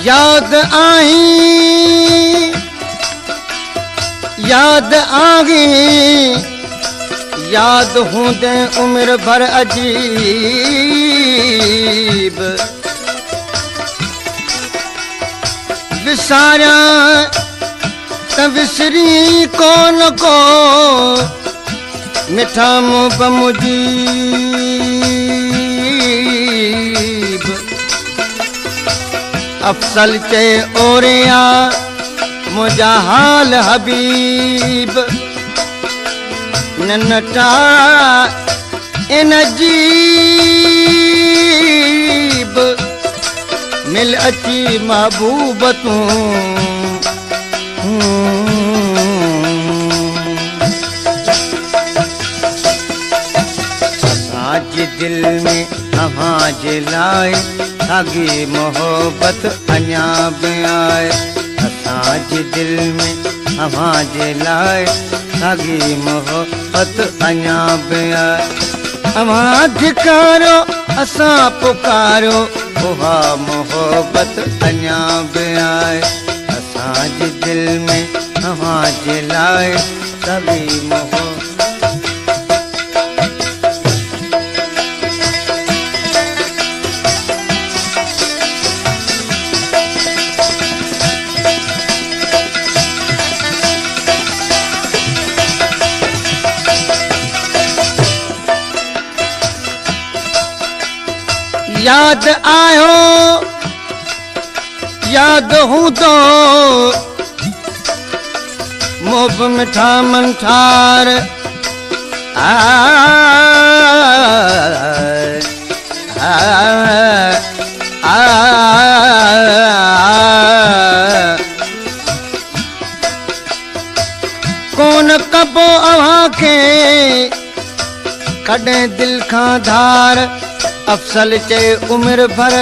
याद आगी याद हूंदे उम्र भर अजीब विसारिया त विसरी कोन को मिठा मुंह मुजीब अफसल चे ओरिया मुझा हाल हबीब नन्टा इन अजीब मिल अची महबूब तूं असांजे दिल में अव्हांजे लाए सागी मोहब्बत अञा बि आहे असांजे दिल में अव्हांजे लाए सागी मोहब्बत अञा बि आहे अव्हां धिकारो असां पुकारो उहा मोहब्बत अञा बि आहे असांजे दिल में अव्हांजे लाए सागी मोहब्बत याद आयो याद हूं तो मोब मिठा मंठार कौन कबो अव्हां के कॾहिं दिल खां धार अफसल चे उम्र भर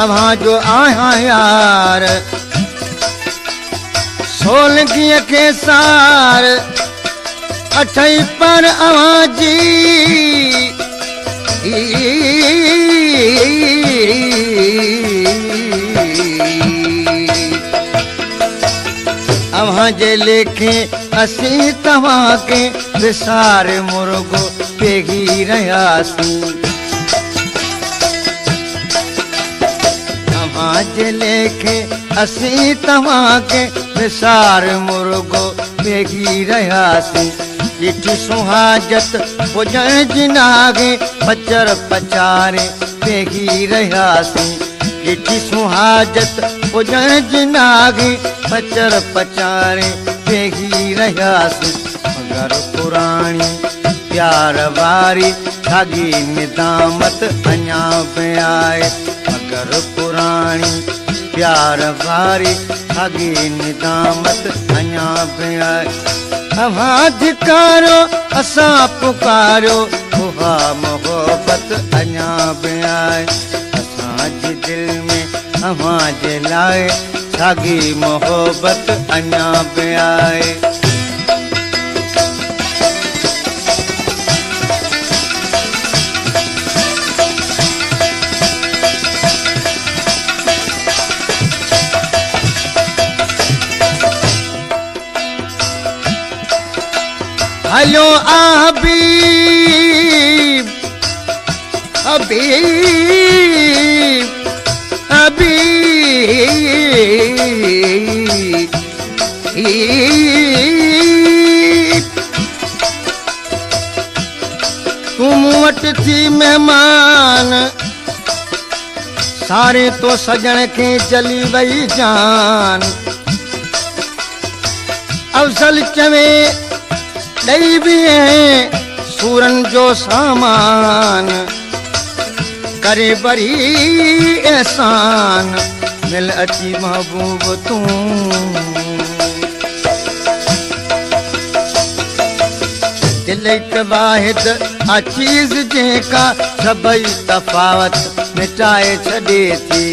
अव्हां जो आहियां यार सोलगीअ खे सार अठई पर अव्हां जी अव्हां जे लेखे असीं तव्हां के विसार मुर्गो पेगी रहियासीं जे लेखे असीं तव्हां के विसार मुर्गो पेगी रहियासीं ॾिठी सुहाजत पुॼण जी नागे पचर पचारे पेगी रहियासीं ॾिठी सुहाजत पुॼण जी नागे पचर पचारे पेगी रहियासीं मगर पुराणी प्यार वारी सागी निदामत अञा बि आहे मगर पुराणी प्यार वारी सागी निदामत अञा बि आहे अव्हां धिकारो असां पुकारो उहा मोहब्बत अञा बि आहे असांजे दिल में अव्हां जे लाइ सागी मोहब्बत अञा बि आहे हलो हबीब हबीब हबीब तूं मूं वटि थी मेहमान सारे तो सजण खे चली वई जान अफसल चवे ॾई बि सूरन जो सामान करे बरी एहसान मिल अची महबूब तूं दिल हिक वाहिद आ चीज़ जेका सभई तफ़ावत मिटाए छॾे थी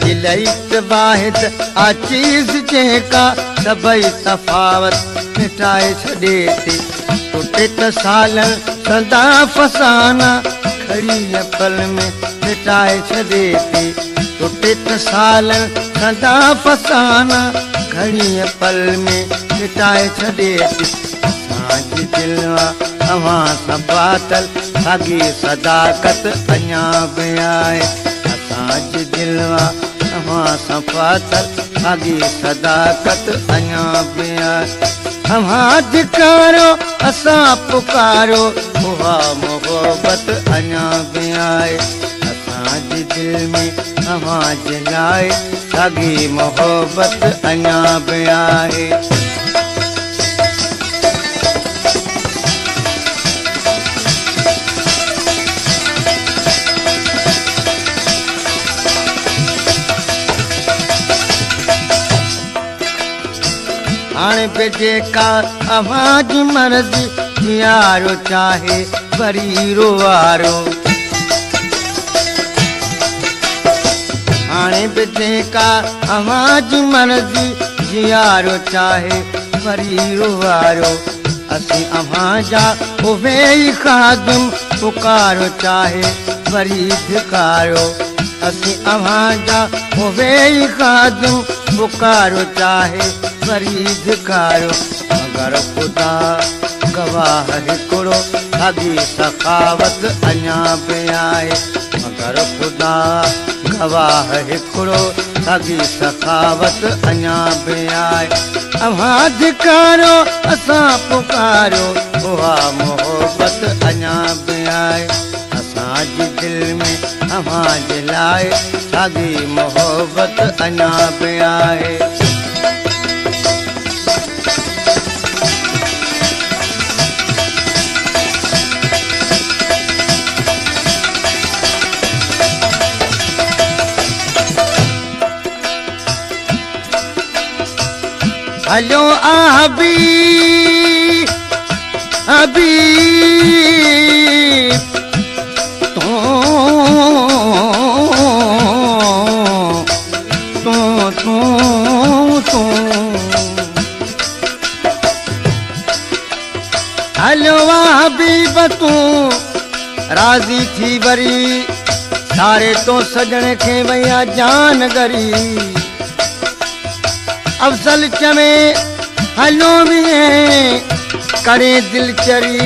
दिल हिक वाहिद आ चीज़ जेका सभई तफ़ावत मिटाए छॾे थी टुटे त साल सदा फसाना खड़ी पल में मिटाए छॾे थी टुटे त साल सदा फसाना खड़ी पल में मिटाए छॾे थी असांजी दिलवा अवां सां बातल साॻी सदाकत अञा बि आहे असांजी दिलवा अवां सां बातल साॻी सदाकत अञा बि आहे अवां धिकारो असां पुकारो उहा मोहबत अञा बि आहे असांजी दिल में अवां जे लाइ साॻी मोहबत अञा बि आहे हाणे पे जेका अवां मर्ज़ी यारो चाहे वरी रोवारो हाणे पे जेका अवां मर्ज़ी यारो चाहे वरी रोवारो असीं अवां जा उहे ई ख़ादिम पुकारो चाहे वरी धिकारो असीं अवां जा उहे ई ख़ादिम पुकारो चाहे वरी धिकारो मगर ख़ुदा गवाह हिकिड़ो साॻी सखावत अञा बि आहे मगर ख़ुदा गवाह हिकिड़ो साॻी सखावत अञा बि आहे अवां धिकारो असां पुकारो उहा मोहबत अञा बि आहे असांजी दिल में अवां जे लाइ साॻी मोहबत अञा बि आहे हलो अभी अभी तू तू तू तू हलो अभी तू राज़ी थी वरी सारे तो सजण खे वया जान गरी अफजल चवे हलो भी करे दिल चरी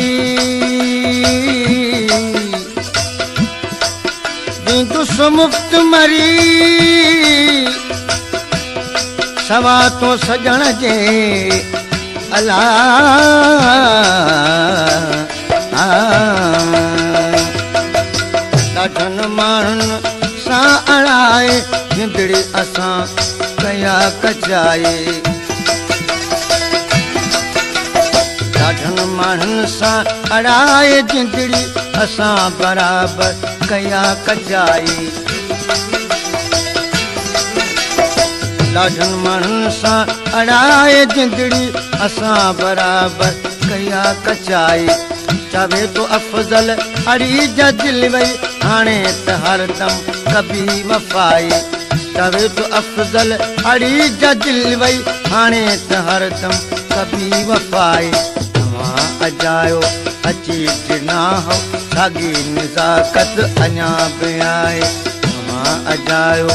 दुस मुफ्त मरी सवा तो सजण जे अला ॾाढनि माण्हुनि सां अड़ाए जिंदड़ी असां कया कचाए ॾाढनि माण्हुनि सां अड़ाए जिंदड़ी असां बराबरि कया कचाए ॾाढनि माण्हुनि सां अड़ाए जिंदड़ी असां बराबरि कया कचाए चवे तो अफजल अड़ी जा दिल वई हाणे त हरदम कभी वफ़ाई चवे तो अफजल अड़ी जा दिल वई हाणे त हरदम कभी वफ़ाई तव्हां अजायो अची ॾिना हो साॻी नज़ाकत अञा बि आहे तव्हां अजायो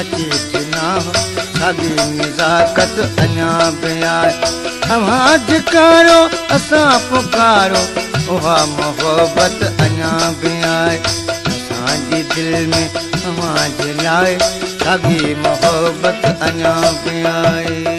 अची ॾिना हो साॻी नज़ाकत अञा बि आहे तव्हां धिकारो असां पुकारो उहा मोहबत अञा बि आहे असांजी दिल में तव्हां जे लाइ साॻी मोहबत अञा बि आहे